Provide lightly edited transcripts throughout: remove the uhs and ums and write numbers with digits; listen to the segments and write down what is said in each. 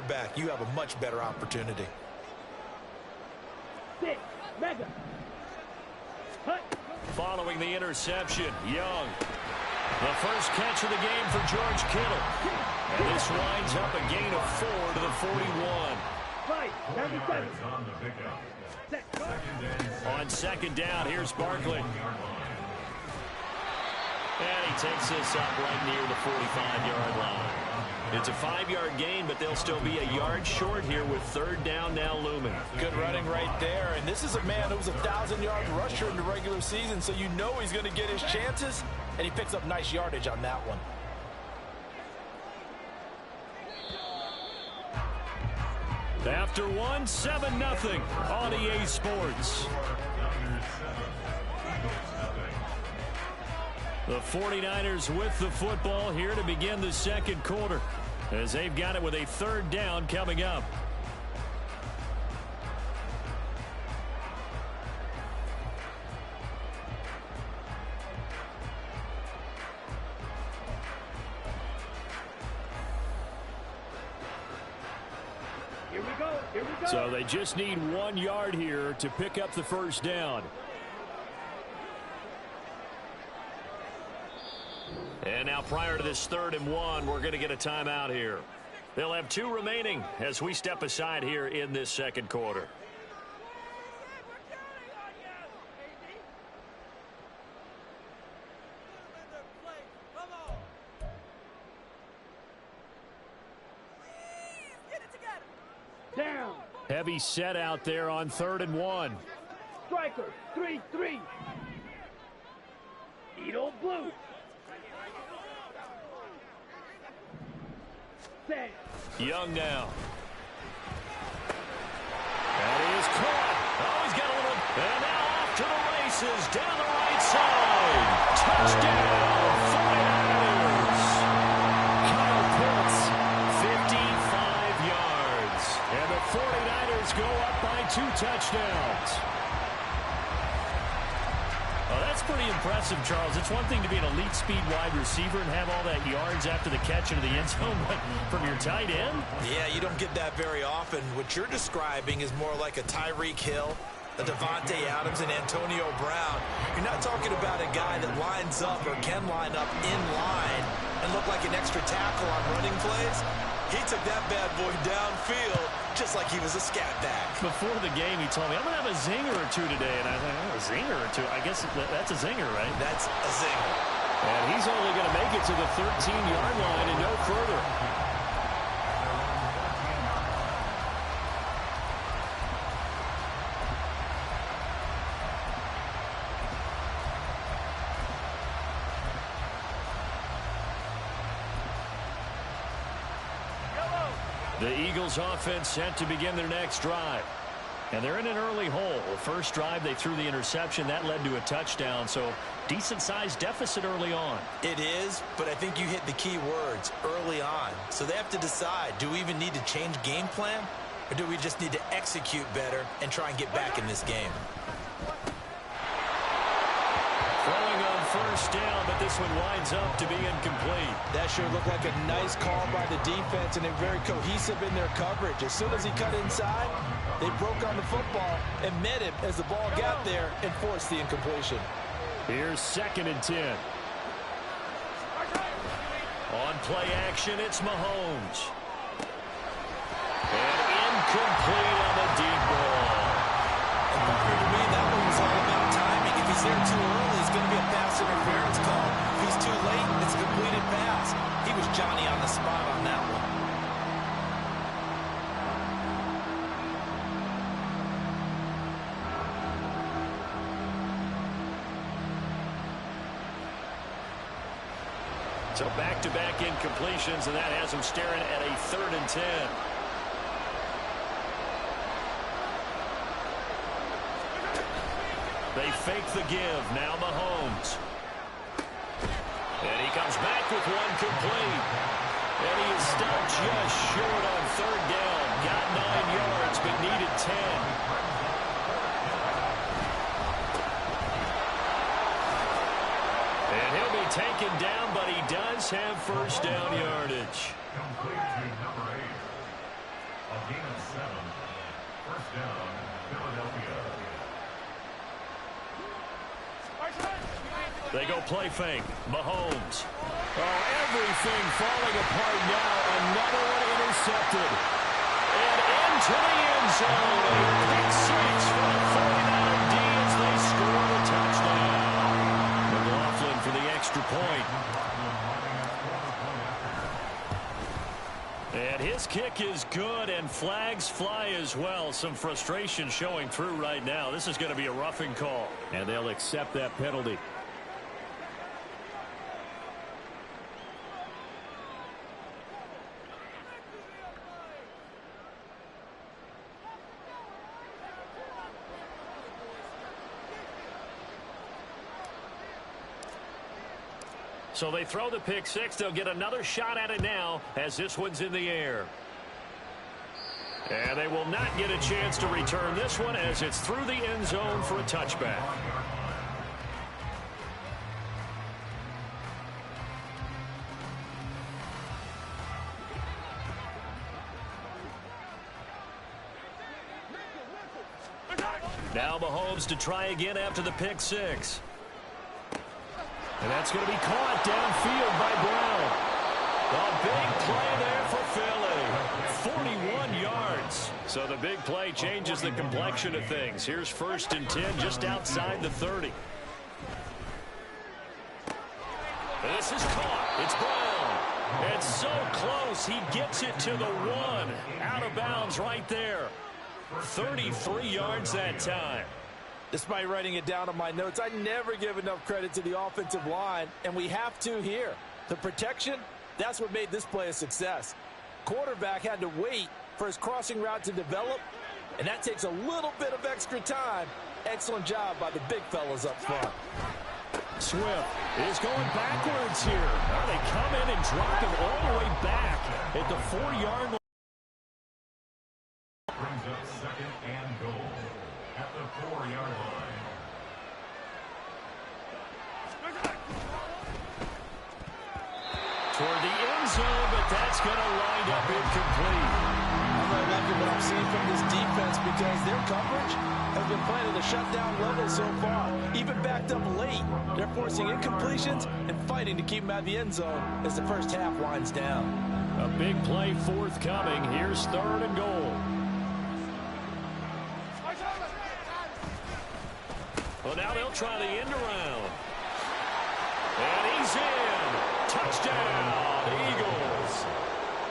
quarterback, you have a much better opportunity. Mega. Following the interception, Young. The first catch of the game for George Kittle. And this winds up a gain of 4 to the 41. On second down, here's Barkley. And he takes this up right near the 45-yard line. It's a 5-yard gain, but they'll still be a yard short here with third down now looming. Good running right there. And this is a man who was a 1,000-yard rusher in the regular season, so you know he's going to get his chances, and he picks up nice yardage on that one. After one, 7-0 on EA Sports. The 49ers with the football here to begin the second quarter, as they've got it with a third down coming up. Here we go. So they just need 1 yard here to pick up the first down. And now prior to this 3rd and 1, we're going to get a timeout here. They'll have 2 remaining as we step aside here in this second quarter. Down. Heavy set out there on 3rd and 1. Striker. 3-3. Edo Blue. Set. Young now. And he is caught. Oh, he's got a little. And now off to the races down the right side. Touchdown, 49ers. Kyle Pitts, 55 yards. And the 49ers go up by 2 touchdowns. Oh, that's pretty impressive, Charles. It's one thing to be an elite speed wide receiver and have all that yards after the catch into the end zone, but from your tight end? Yeah, you don't get that very often. What you're describing is more like a Tyreek Hill, a Devontae Adams, and Antonio Brown. You're not talking about a guy that lines up or can line up in line and look like an extra tackle on running plays. He took that bad boy downfield just like he was a scat back. Before the game, he told me, I'm going to have a zinger or 2 today. And I thought, oh, a zinger or 2? I guess that's a zinger, right? That's a zinger. And he's only going to make it to the 13-yard line and no further. The Eagles offense set to begin their next drive. And they're in an early hole. The first drive, they threw the interception. That led to a touchdown. So decent-sized deficit early on. It is, but I think you hit the key words, early on. So they have to decide, do we even need to change game plan? Or do we just need to execute better and try and get back in this game? Throwing on first down, but this one winds up to be incomplete. That sure looked like a nice call by the defense, and they're very cohesive in their coverage. As soon as he cut inside, they broke on the football and met him as the ball got there and forced the incompletion. Here's 2nd and 10. On play action, it's Mahomes. And incomplete on the deep ball. And partner, to me, that one was all about timing. If he's there too early, it's going to be a pass interference call. If he's too late, it's a completed pass. He was Johnny on the spot on that one. So back-to-back incompletions, and that has him staring at a 3rd and 10. They fake the give. Now Mahomes. And he comes back with one complete. And he is stopped just short on 3rd down. Got 9 yards, but needed 10. And he'll be taken down, but he does have first down yardage. First down, Philadelphia. They go play fake. Mahomes. Oh, everything falling apart now. Another one intercepted. And into the end zone. Pick six for the 49er D as they score the touchdown. McLaughlin for the extra point. And his kick is good, and flags fly as well. Some frustration showing through right now. This is going to be a roughing call, and they'll accept that penalty. So they throw the pick six. They'll get another shot at it now as this one's in the air. And they will not get a chance to return this one as it's through the end zone for a touchback. Now Mahomes to try again after the pick six. And that's going to be caught downfield by Brown. A big play there for Philly. 41 yards. So the big play changes the complexion of things. Here's 1st and 10 just outside the 30. This is caught. It's Brown. It's so close. He gets it to the 1. Out of bounds right there. 33 yards that time. Despite writing it down on my notes, I never give enough credit to the offensive line, and we have to here. The protection, that's what made this play a success. Quarterback had to wait for his crossing route to develop, and that takes a little bit of extra time. Excellent job by the big fellas up front. Swift is going backwards here. Now they come in and drop him all the way back at the 4-yard line. Brings up 2nd and goal at the 4-yard line. Toward the end zone, but that's going to wind up incomplete. I'm not liking what I'm seeing from this defense because their coverage has been playing at a shutdown level so far. Even backed up late, they're forcing incompletions and fighting to keep them out of the end zone as the first half winds down. A big play forthcoming. Here's 3rd and goal. Well, now they'll try the end around. And he's in. Touchdown, Eagles.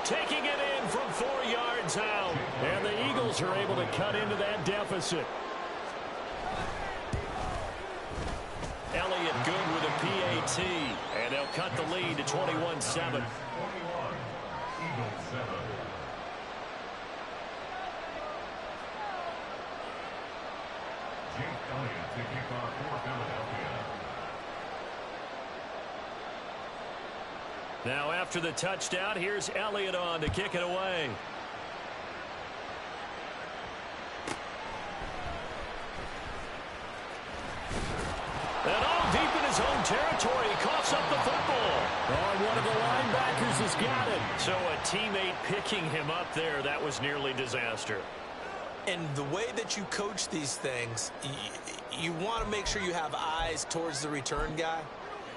Taking it in from 4 yards out. And the Eagles are able to cut into that deficit. Elliott good with a PAT. And they'll cut the lead to 21-7. 21, Eagles 7. Jake Elliott to kick off for Philadelphia. Now after the touchdown, here's Elliott on to kick it away. And all deep in his own territory, he coughs up the football. Oh, one of the linebackers has got it. So a teammate picking him up there, that was nearly disaster. And the way that you coach these things, you want to make sure you have eyes towards the return guy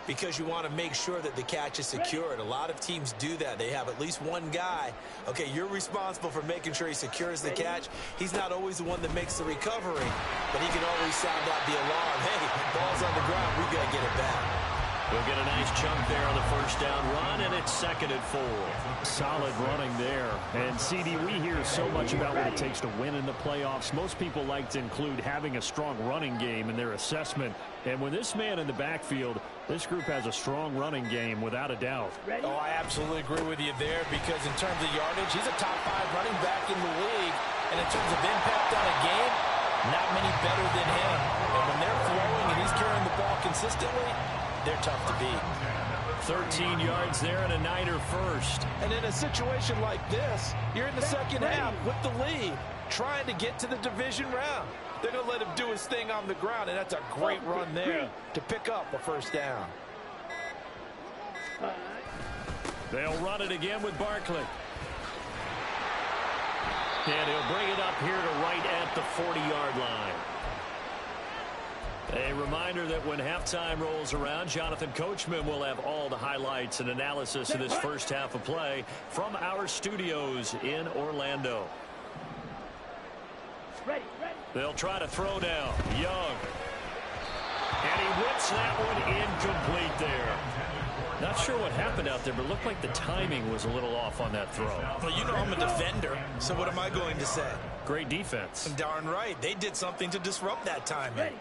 because you want to make sure that the catch is secured. A lot of teams do that. They have at least one guy. Okay, you're responsible for making sure he secures the catch. He's not always the one that makes the recovery, but he can always sound out the alarm. Hey, ball's on the ground. We got to get it back. We'll get a nice chunk there on the first down run, and it's 2nd and 4. Solid running there. And, CD, we hear so much about what it takes to win in the playoffs. Most people like to include having a strong running game in their assessment. And when this man in the backfield, this group has a strong running game without a doubt. Oh, I absolutely agree with you there because in terms of yardage, he's a top 5 running back in the league. And in terms of impact on a game, not many better than him. And when they're throwing and he's carrying the ball consistently, they're tough to beat. 13 yards there and a Niner first. And in a situation like this, you're in the second half with the lead, trying to get to the division round. They're going to let him do his thing on the ground, and that's a great run there to pick up a first down. They'll run it again with Barkley. And he'll bring it up here to right at the 40-yard line. A reminder that when halftime rolls around, Jonathan Coachman will have all the highlights and analysis of this first half of play from our studios in Orlando. Ready. They'll try to throw down. Young. And he whips that one incomplete there. Not sure what happened out there, but it looked like the timing was a little off on that throw. Well, you know I'm a defender, so what am I going to say? Great defense. Darn right. They did something to disrupt that timing.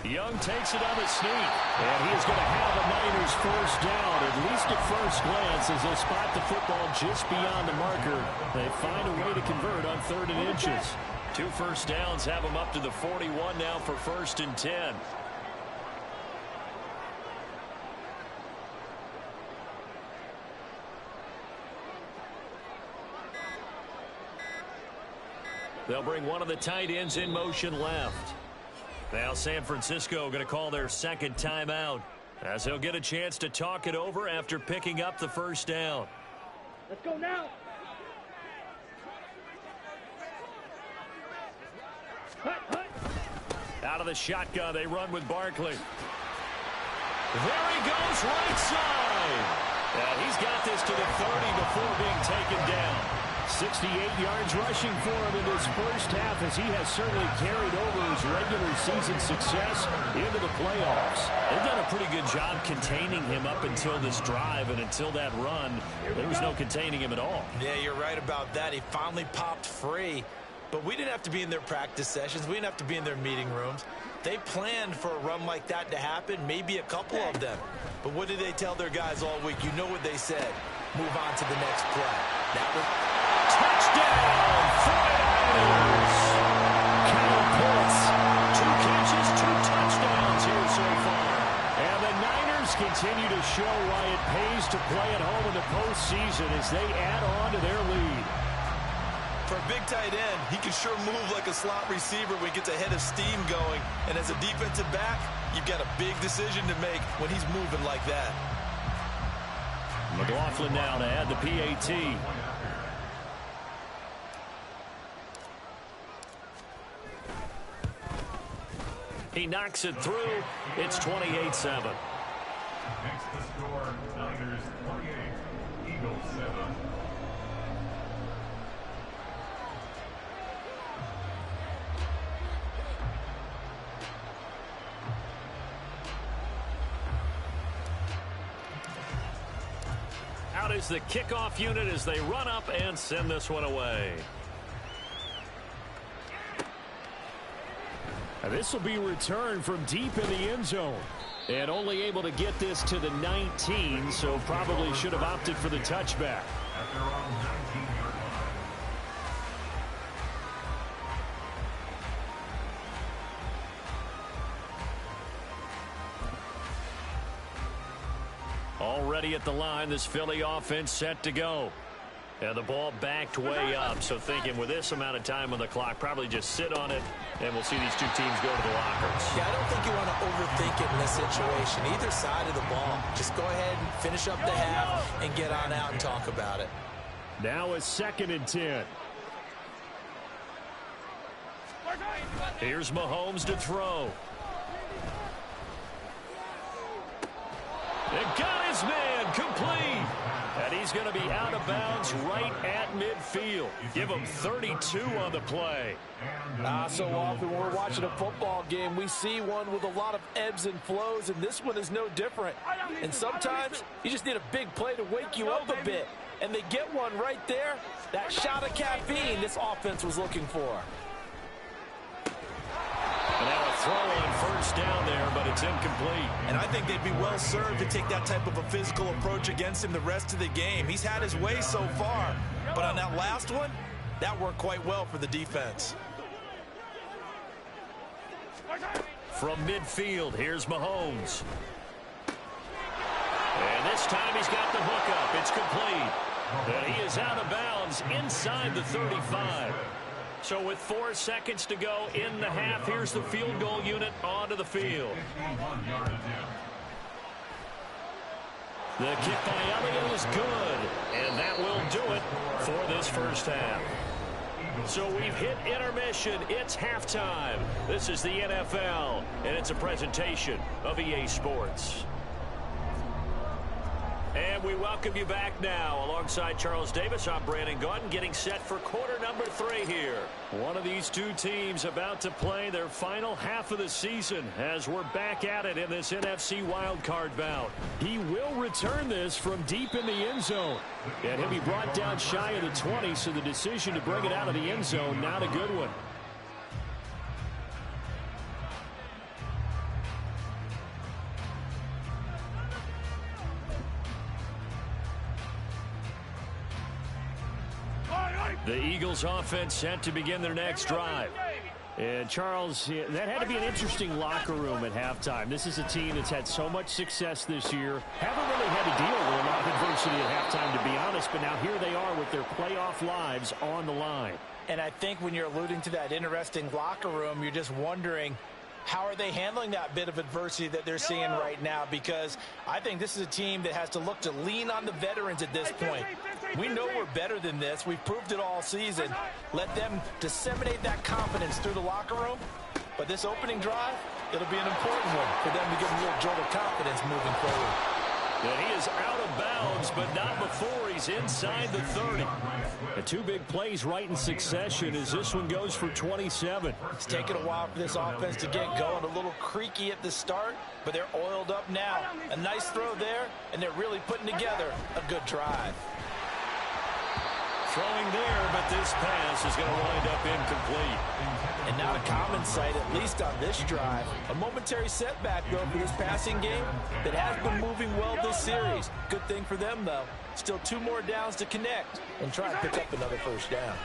Young takes it on the sneak, and he is going to have a Niners first down, at least at first glance, as they'll spot the football just beyond the marker. They find a way to convert on 3rd and inches. 2 first downs have them up to the 41 now for 1st and 10. They'll bring one of the tight ends in motion left. Now San Francisco going to call their second timeout, as they'll get a chance to talk it over after picking up the first down. Let's go now. Out of the shotgun, they run with Barkley. There he goes, right side. And he's got this to the 30 before being taken down. 68 yards rushing for him in this first half, as he has certainly carried over his regular season success into the playoffs. They've done a pretty good job containing him up until this drive, and until that run, there was no containing him at all. Yeah, you're right about that. He finally popped free, but we didn't have to be in their practice sessions. We didn't have to be in their meeting rooms. They planned for a run like that to happen, maybe a couple of them. But what did they tell their guys all week? You know what they said. Move on to the next play. That was... Touchdown, 49ers! Kyle Pitts, 2 catches, 2 touchdowns here so far. And the Niners continue to show why it pays to play at home in the postseason as they add on to their lead. For a big tight end, he can sure move like a slot receiver when he gets a head of steam going. And as a defensive back, you've got a big decision to make when he's moving like that. McLaughlin now to add the PAT. He knocks it through. It's 28-7. Next to score, Niners 28, Eagles 7. Out is the kickoff unit as they run up and send this one away. This will be returned from deep in the end zone. And only able to get this to the 19, so probably should have opted for the touchback. At their own 19-yard line. Already at the line, this Philly offense set to go. And the ball backed way up, so thinking with this amount of time on the clock, probably just sit on it, and we'll see these two teams go to the lockers. Yeah, I don't think you want to overthink it in this situation. Either side of the ball. Just go ahead and finish up the half and get on out and talk about it. Now it's 2nd and 10. Here's Mahomes to throw. It got his man complete. And he's going to be out of bounds right at midfield. Give him 32 on the play. So often when we're watching a football game, we see one with a lot of ebbs and flows, and this one is no different. And sometimes you just need a big play to wake you up a bit. And they get one right there. That shot of caffeine this offense was looking for. And now a throw on first down there, but it's incomplete. And I think they'd be well served to take that type of a physical approach against him the rest of the game. He's had his way so far, but on that last one, that worked quite well for the defense. From midfield, here's Mahomes. And this time he's got the hook up. It's complete. And he is out of bounds inside the 35. So with 4 seconds to go in the half, here's the field goal unit onto the field. The kick by Elliott is good, and that will do it for this first half. So we've hit intermission. It's halftime. This is the NFL, and it's a presentation of EA Sports. And we welcome you back now. Alongside Charles Davis, I'm Brandon Gaudin, getting set for quarter number 3 here. One of these two teams about to play their final half of the season as we're back at it in this NFC wildcard bout. He will return this from deep in the end zone. And he'll be brought down shy of the 20, so the decision to bring it out of the end zone, not a good one. The Eagles offense set to begin their next drive. And Charles, that had to be an interesting locker room at halftime. This is a team that's had so much success this year. Haven't really had to deal with a lot of adversity at halftime, to be honest. But now here they are with their playoff lives on the line. And I think when you're alluding to that interesting locker room, you're just wondering, how are they handling that bit of adversity that they're seeing right now? Because I think this is a team that has to look to lean on the veterans at this point. We know we're better than this. We've proved it all season. Let them disseminate that confidence through the locker room. But this opening drive, it'll be an important one for them to get a little jolt of confidence moving forward. And he is out of bounds, but not before he's inside the 30. And two big plays right in succession as this one goes for 27. It's taken a while for this offense to get going. A little creaky at the start, but they're oiled up now. A nice throw there, and they're really putting together a good drive. Throwing there, but this pass is going to wind up incomplete. And not a common sight, at least on this drive. A momentary setback, though, for this passing game that has been moving well this series. Good thing for them, though. Still 2 more downs to connect and try and pick up another first down.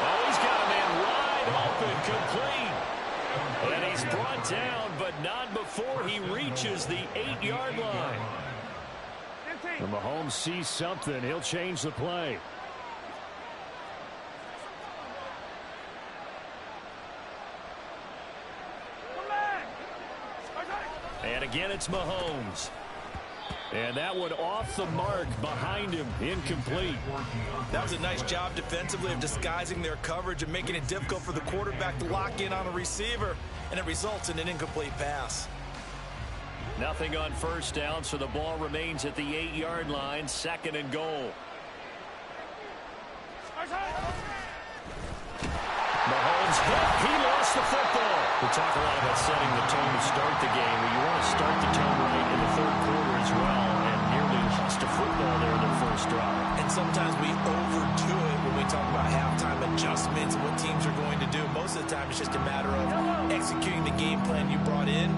Oh, he's got a man wide open, complete. And he's brought down, but not before he reaches the 8-yard line. When Mahomes sees something, he'll change the play. And again, it's Mahomes. And that one off the mark behind him, incomplete. That was a nice job defensively of disguising their coverage and making it difficult for the quarterback to lock in on a receiver, and it results in an incomplete pass. Nothing on first down, so the ball remains at the 8-yard line, 2nd and goal. Mahomes hit. He lost the football. We talk a lot about setting the tone to start the game. Well, you want to start the tone right in the 3rd quarter as well, and nearly lost a football there in their first drive. And sometimes we overdo it when we talk about halftime adjustments and what teams are going to do. Most of the time, it's just a matter of executing the game plan you brought in.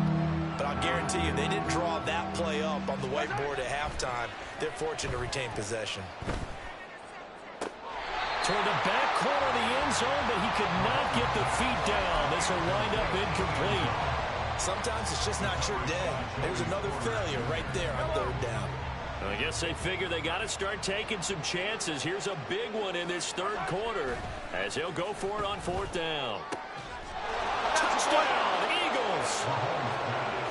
But I'll guarantee you, they didn't draw that play up on the whiteboard at halftime. They're fortunate to retain possession. Toward the back corner of the end zone, but he could not get the feet down. This will wind up incomplete. Sometimes it's just not your day. There's another failure right there on 3rd down. I guess they figure they got to start taking some chances. Here's a big one in this 3rd quarter as he'll go for it on 4th down. Touchdown, Eagles!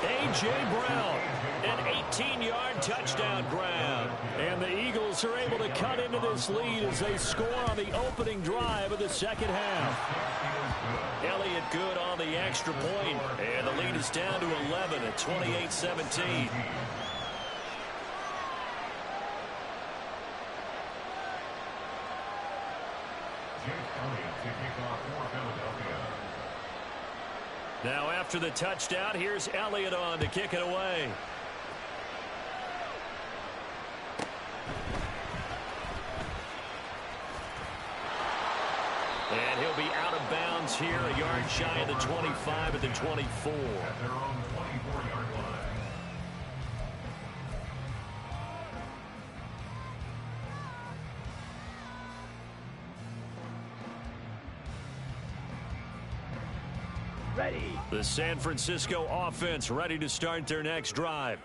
A.J. Brown, an 18-yard touchdown grab. And the Eagles are able to cut into this lead as they score on the opening drive of the 2nd half. Elliott good on the extra point, and the lead is down to 11 at 28-17. Now after the touchdown, here's Elliott on to kick it away. And he'll be out of bounds here, a yard shy of the 25 at the 24. At their own 24-yard line. Ready. The San Francisco offense ready to start their next drive.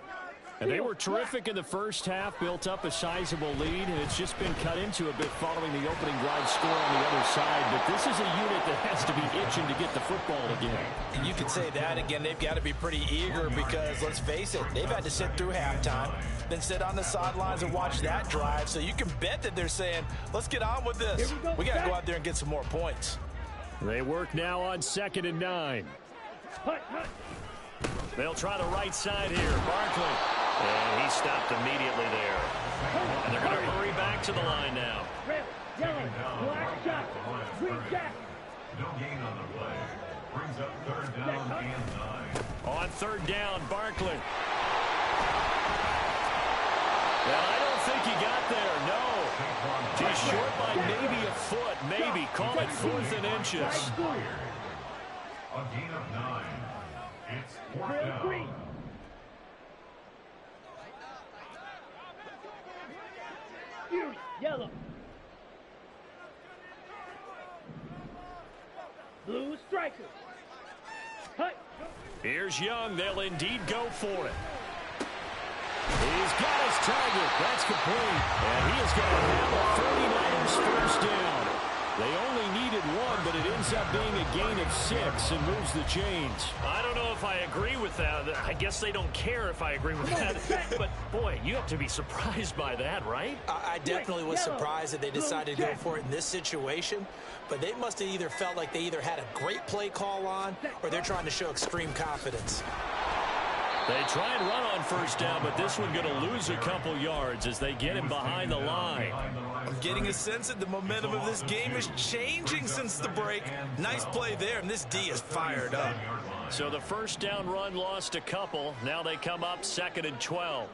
And they were terrific in the first half, built up a sizable lead, and it's just been cut into a bit following the opening drive score on the other side. But this is a unit that has to be itching to get the football again. And you can say that again. They've got to be pretty eager because, let's face it, they've had to sit through halftime, then sit on the sidelines and watch that drive. So you can bet that they're saying, let's get on with this. We got to go out there and get some more points. They work now on 2nd and 9. They'll try the right side here. Barkley. And he stopped immediately there. And they're going to hurry back to the line now. Red, yellow, black jack, green jack. No gain on the play. Brings up 3rd down and 9. On 3rd down, Barkley. Well, I don't think he got there, no. He's short by maybe a foot, maybe. Call it 4th and inches. A gain of 9. It's 4th down. Green. Fury, yellow. Blue strikers. Cut. Here's Young. They'll indeed go for it. He's got his target. That's complete. And he is going to have a 49ers first down. They only needed 1, but it ends up being a gain of 6 and moves the chains. I don't know if I agree with that. I guess they don't care if I agree with that. But, boy, you have to be surprised by that, right? I definitely was surprised that they decided to go for it in this situation. But they must have either felt like they either had a great play call on or they're trying to show extreme confidence. They try and run on 1st down, but this one going to lose a couple yards as they get him behind the line. I'm getting a sense that the momentum of this game is changing since the break. Nice play there, and this D is fired up. So the 1st down run lost a couple. Now they come up 2nd and 12.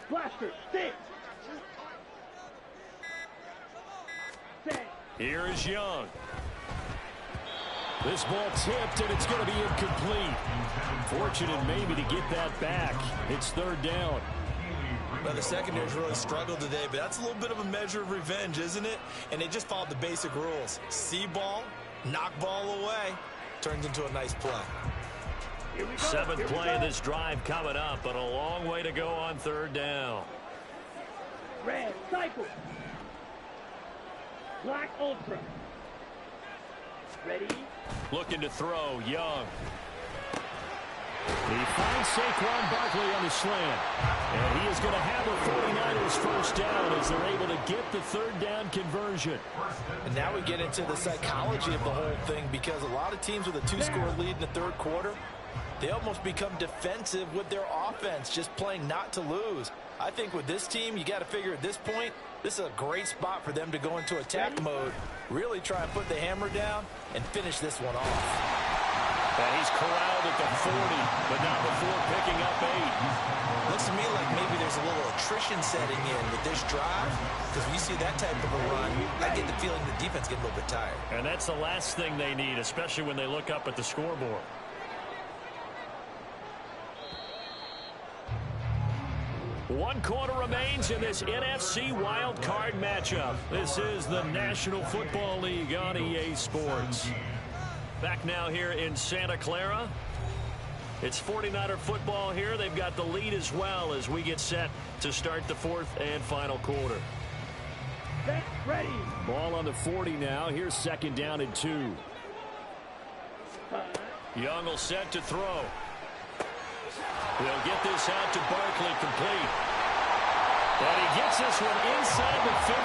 Blaster, stick. Here is Young. This ball tipped, and it's going to be incomplete. Fortunate maybe to get that back. It's 3rd down. Well, the secondary's really struggled today, but that's a little bit of a measure of revenge, isn't it? And they just followed the basic rules. See ball, knock ball away. Turns into a nice play. 7th play of this drive coming up, but a long way to go on 3rd down. Red, cycle. Black ultra. Ready? Looking to throw, Young. He finds Saquon Barkley on the slant. And he is going to have a 49ers first down as they're able to get the 3rd down conversion. And now we get into the psychology of the whole thing because a lot of teams with a 2-score lead in the 3rd quarter, they almost become defensive with their offense, just playing not to lose. I think with this team, you got to figure at this point, this is a great spot for them to go into attack mode, really try and put the hammer down and finish this one off. And he's corralled at the 40, but not before picking up 8. Looks to me like maybe there's a little attrition setting in with this drive, because when you see that type of a run, I get the feeling the defense gets a little bit tired. And that's the last thing they need, especially when they look up at the scoreboard. One quarter remains in this NFC Wild Card matchup. This is the National Football League on EA Sports. Back now here in Santa Clara. It's 49er football here. They've got the lead as well as we get set to start the 4th and final quarter. Set, ready. Ball on the 40 now. Here's 2nd down and 2. Young will set to throw. They'll get this out to Barkley, complete. And he gets this one inside the 15,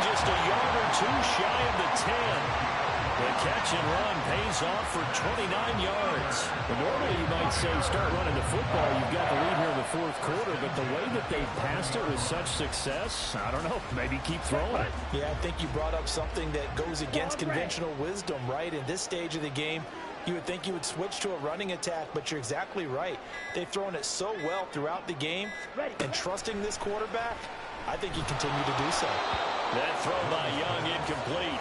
just a yard or 2 shy of the 10. The catch and run pays off for 29 yards. But normally you might say start running the football. You've got the lead here in the 4th quarter, but the way that they passed it with such success, I don't know, maybe keep throwing it. Yeah, I think you brought up something that goes against conventional wisdom, right? In this stage of the game, you would think you would switch to a running attack, but you're exactly right. They've thrown it so well throughout the game, and trusting this quarterback, I think he continued to do so. That throw by Young incomplete.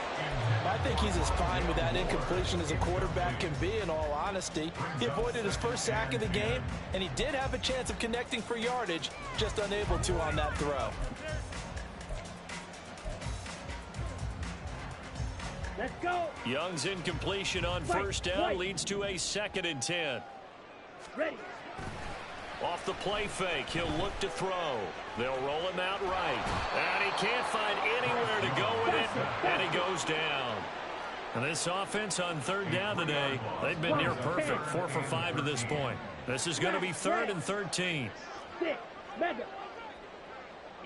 I think he's as fine with that incompletion as a quarterback can be, in all honesty. He avoided his first sack of the game, and he did have a chance of connecting for yardage, just unable to on that throw. Let's go. Young's incompletion on 1st down leads to a 2nd and 10. Ready. Off the play fake, he'll look to throw. They'll roll him out right. And he can't find anywhere to go with it, and he goes down. And this offense on third down today, they've been near perfect, 4 for 5 to this point. This is going to be 3rd and 13. Six, mega.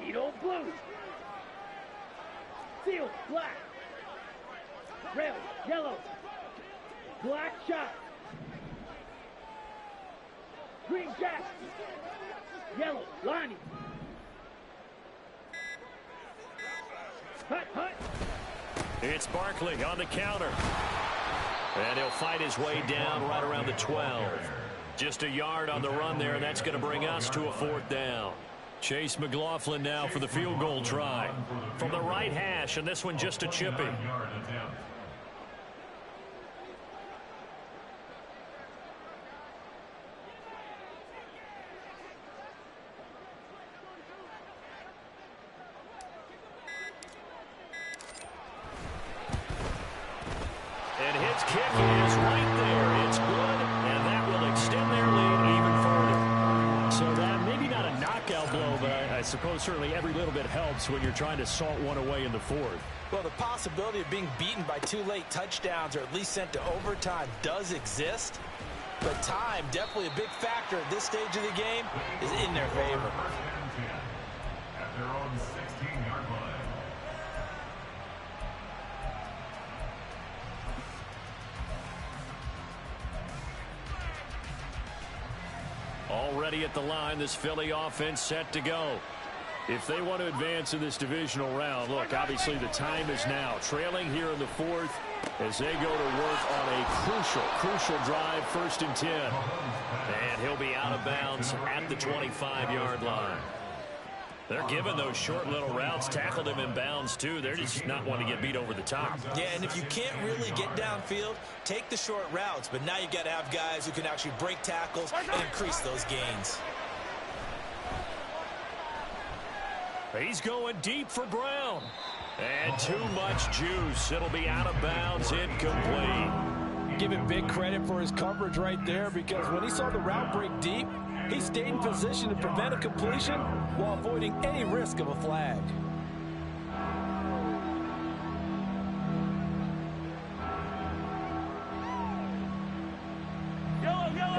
Edo blue. Seal, black. Red, yellow. Black shot. Green jack. Yellow, Lonnie. Hut, hut. It's Barkley on the counter. And he'll fight his way down right around the 12. Just a yard on the run there, and that's going to bring us to a 4th down. Chase McLaughlin now for the field goal try. From the right hash, and this one just a chippy. And his kick is right there. It's good, and that will extend their lead even further. So that maybe not a knockout blow, but I suppose certainly every little bit helps when you're trying to salt one away in the 4th. Well, the possibility of being beaten by 2 late touchdowns or at least sent to overtime does exist. But time, definitely a big factor at this stage of the game, is in their favor. At their own 16-yard line. Already at the line, this Philly offense set to go. If they want to advance in this divisional round, look, obviously the time is now. Trailing here in the 4th as they go to work on a crucial drive, 1st and 10. And he'll be out of bounds at the 25-yard line. They're giving those short little routes, tackled him in bounds too. They're just not wanting to get beat over the top. Yeah, and if you can't really get downfield, take the short routes. But now you've got to have guys who can actually break tackles and increase those gains. He's going deep for Brown. And too much juice. It'll be out of bounds, incomplete. Give him big credit for his coverage right there, because when he saw the route break deep, he stayed in position to prevent a completion while avoiding any risk of a flag.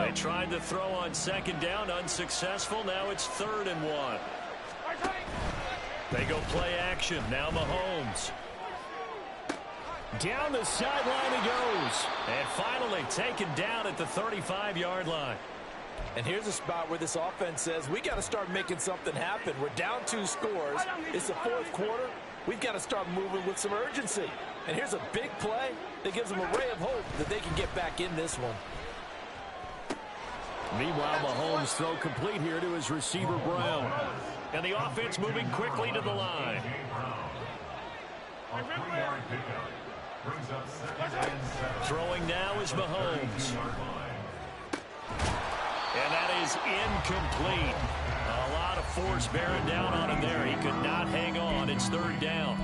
They tried to throw on 2nd down, unsuccessful. Now it's 3rd and 1. They go play action. Now Mahomes. Down the sideline he goes. And finally taken down at the 35-yard line. And here's a spot where this offense says, we got to start making something happen. We're down 2 scores. It's the 4th quarter. We've got to start moving with some urgency. And here's a big play that gives them a ray of hope that they can get back in this one. Meanwhile, Mahomes throw complete here to his receiver, Brown. And the offense moving quickly to the line. A 3-yard pickup brings up 2nd and 7. Throwing now is Mahomes. And that is incomplete. A lot of force bearing down on him there. He could not hang on. It's 3rd down.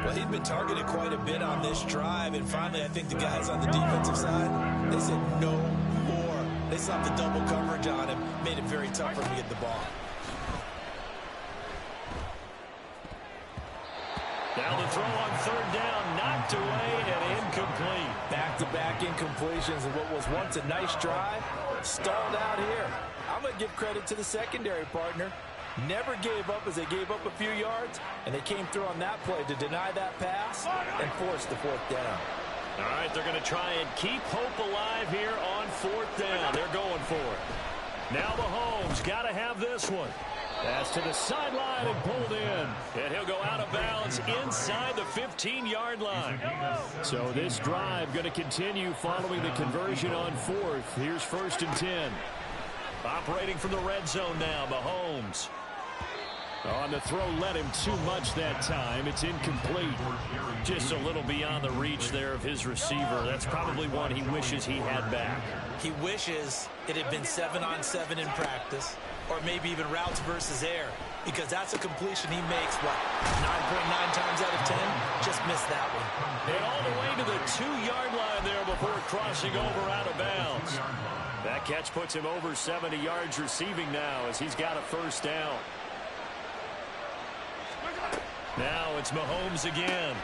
Well, he'd been targeted quite a bit on this drive, and finally I think the guys on the defensive side, they said no more. They slapped the double coverage on him, made it very tough for him to get the ball. Now the throw on 3rd down, knocked away and incomplete. Back-to-back incompletions of what was once a nice drive, stalled out here. I'm going to give credit to the secondary partner. Never gave up as they gave up a few yards, and they came through on that play to deny that pass and force the 4th down. All right, they're going to try and keep hope alive here on 4th down. They're going for it. Now Mahomes got to have this one. Pass to the sideline and pulled in. And he'll go out of bounds inside the 15-yard line. So this drive going to continue following the conversion on 4th. Here's 1st and 10. Operating from the red zone now, Mahomes. On the throw, let him too much that time. It's incomplete. Just a little beyond the reach there of his receiver. That's probably one he wishes he had back. He wishes it had been 7-on-7 in practice, or maybe even routes versus air, because that's a completion he makes, what, 9.9 times out of 10? Just missed that one. And all the way to the 2-yard line there before crossing over out of bounds. That catch puts him over 70 yards receiving now as he's got a first down. Now it's Mahomes again.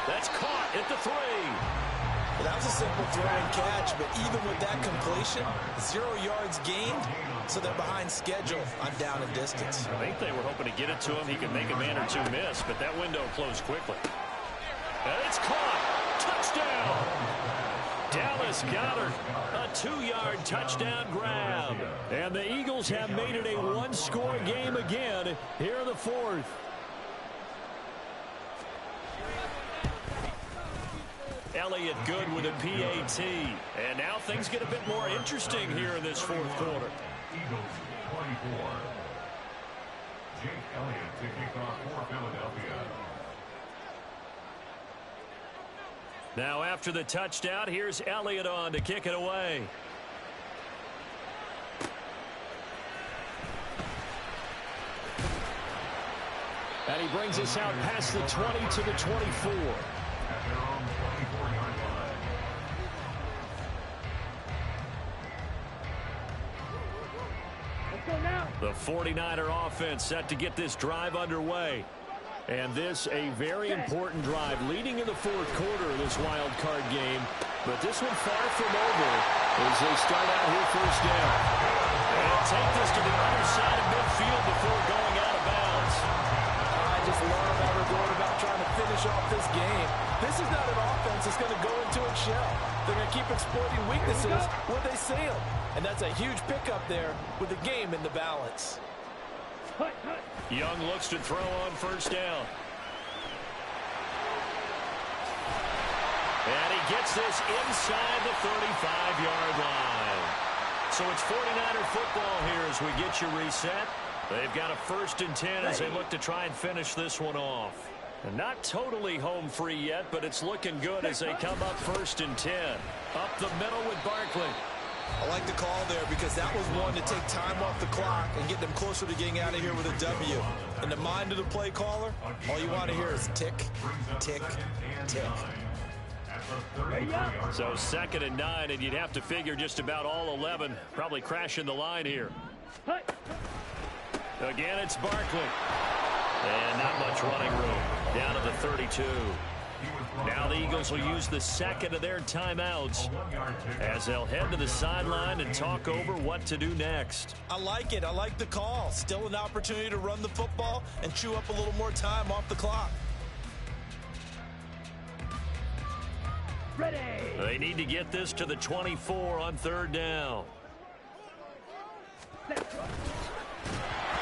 That's caught at the 3. Well, that was a simple throw and catch, but even with that completion, 0 yards gained, so they're behind schedule on down and distance. I think they were hoping to get it to him. He could make a man or two miss, but that window closed quickly. And it's caught. Touchdown. Dallas Goedert, a 2-yard touchdown grab. And the Eagles have made it a one-score game again here in the 4th. Elliott good with a PAT. And now things get a bit more interesting here in this 4th quarter. Eagles 24. Jake Elliott to kick off for Philadelphia. Now after the touchdown, here's Elliott on to kick it away. And he brings us out past the 20 to the 24. At their own 24-yard line. Let's go now. The 49er offense set to get this drive underway. And this a very important drive leading in the 4th quarter of this wild card game. But this one far from over as they start out here first down. And take this to the other side of midfield before going out of bounds. I just love how they're going about trying to finish off this game. This is not an offense that's going to go into its shell. They're going to keep exploiting weaknesses where they see them. And that's a huge pickup there with the game in the balance. Young looks to throw on first down. And he gets this inside the 35-yard line. So it's 49er football here as we get you reset. They've got a 1st and 10 as they look to try and finish this one off. And not totally home free yet, but it's looking good as they come up 1st and 10. Up the middle with Barkley. I like the call there because that was one to take time off the clock and get them closer to getting out of here with a W. In the mind of the play caller, all you want to hear is tick, tick, tick. So 2nd and 9, and you'd have to figure just about all 11 probably crashing the line here. Again, it's Barkley. And not much running room. Down to the 32. Now the Eagles will use the 2nd of their timeouts as they'll head to the sideline and talk over what to do next. I like it. I like the call. Still an opportunity to run the football and chew up a little more time off the clock. Ready. They need to get this to the 24 on 3rd down.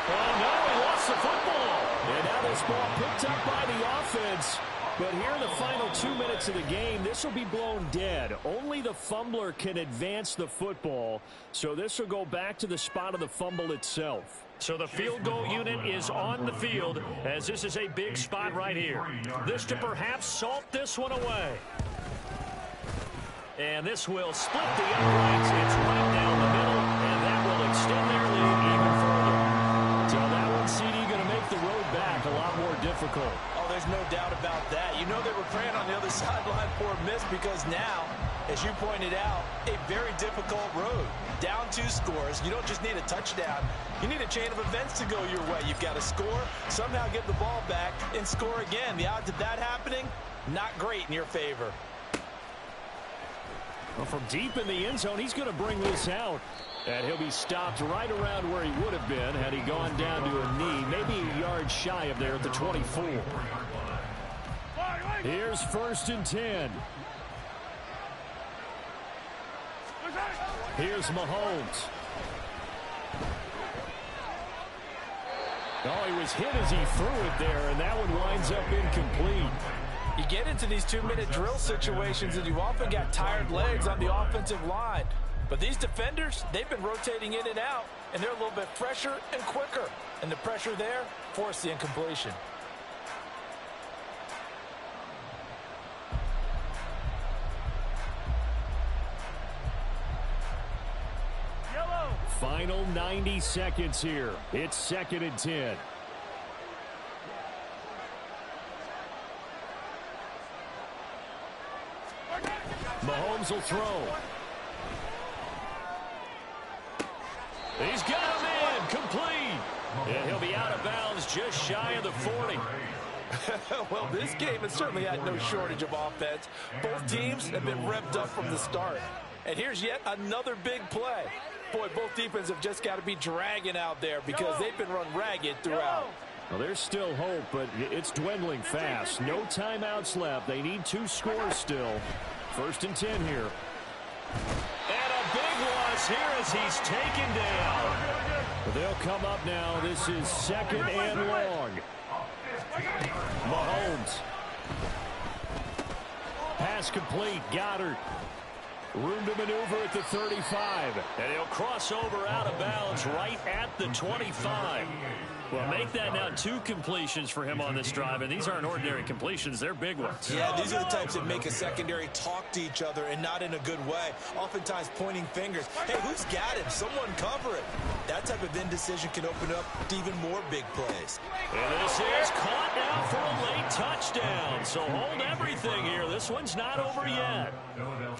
Oh, no, he lost the football. And now this ball picked up by the offense. But here in the final 2 minutes of the game, this will be blown dead. Only the fumbler can advance the football. So this will go back to the spot of the fumble itself. So the field goal unit is on the field as this is a big spot right here. This to perhaps salt this one away. And this will split the uprights. It's right down the middle, and that will extend their lead even further. So that one, CD, going to make the road back a lot more difficult. Oh, there's no doubt about that. You know they were praying on the other sideline for a miss because now, as you pointed out, a very difficult road. Down 2 scores. You don't just need a touchdown. You need a chain of events to go your way. You've got to score, somehow get the ball back, and score again. The odds of that happening, not great in your favor. Well, from deep in the end zone, he's going to bring this out. And he'll be stopped right around where he would have been had he gone down to a knee, maybe a yard shy of there at the 24. Here's 1st and 10. Here's Mahomes. Oh, he was hit as he threw it there, and that one winds up incomplete. You get into these 2-minute drill situations, and you've often got tired legs on the offensive line. But these defenders, they've been rotating in and out, and they're a little bit fresher and quicker. And the pressure there forced the incompletion. Final 90 seconds here. It's 2nd and 10. Mahomes will throw. He's got a man complete. And he'll be out of bounds just shy of the 40. Well, this game has certainly had no shortage of offense. Both teams have been revved up from the start. And here's yet another big play. Boy, both defenses have just got to be dragging out there because they've been run ragged throughout. Well, there's still hope, but it's dwindling fast. No timeouts left. They need 2 scores still. 1st and 10 here. And a big loss here as he's taken down. They'll come up now. This is 2nd and long. Mahomes. Pass complete. Goddard. Room to maneuver at the 35. And he'll cross over out of bounds right at the 25. Well, make that now 2 completions for him on this drive, and these aren't ordinary completions. They're big ones. Yeah, these are the types that make a secondary talk to each other and not in a good way, oftentimes pointing fingers. Hey, who's got him? Someone cover it. That type of indecision can open up to even more big plays. And this is caught now for a late touchdown. So hold everything here. This one's not over yet.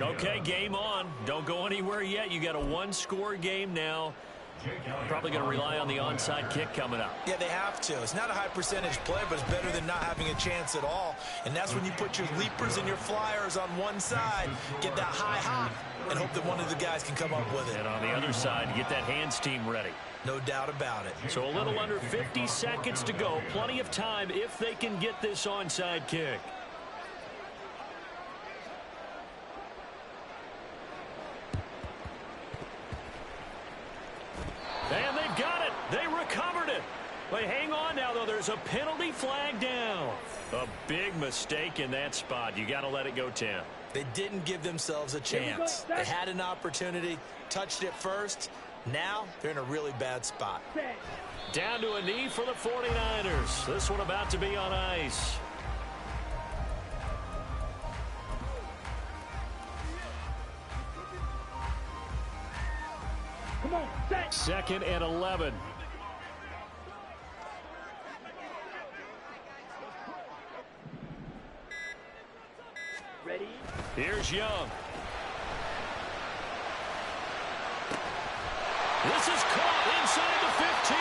Okay, game on. Don't go anywhere yet. You got a 1-score game now. Probably going to rely on the onside kick coming up. Yeah, they have to. It's not a high percentage play, but it's better than not having a chance at all. And that's when you put your leapers and your flyers on one side, get that high hop, and hope that one of the guys can come up with it. And on the other side, get that hands team ready. No doubt about it. So a little under 50 seconds to go. Plenty of time if they can get this onside kick. And they've got it. They recovered it. But hang on now, though. There's a penalty flag down. A big mistake in that spot. You got to let it go 10. They didn't give themselves a chance. They had an opportunity, touched it first. Now they're in a really bad spot. Down to a knee for the 49ers. This one about to be on ice. Come on, set. 2nd and 11. Ready? Here's Young. This is caught inside the 15.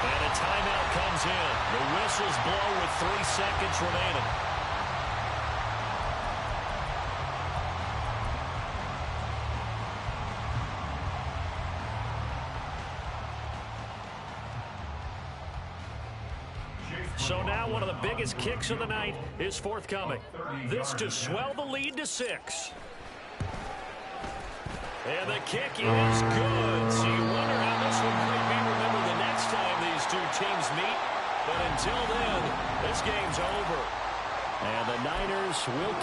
And a timeout comes in. The whistles blow with 3 seconds remaining. So now one of the biggest kicks of the night is forthcoming. This to swell the lead to 6. And the kick is good. So you wonder how this one might be remembered the next time these 2 teams meet. But until then, this game's over. And the Niners will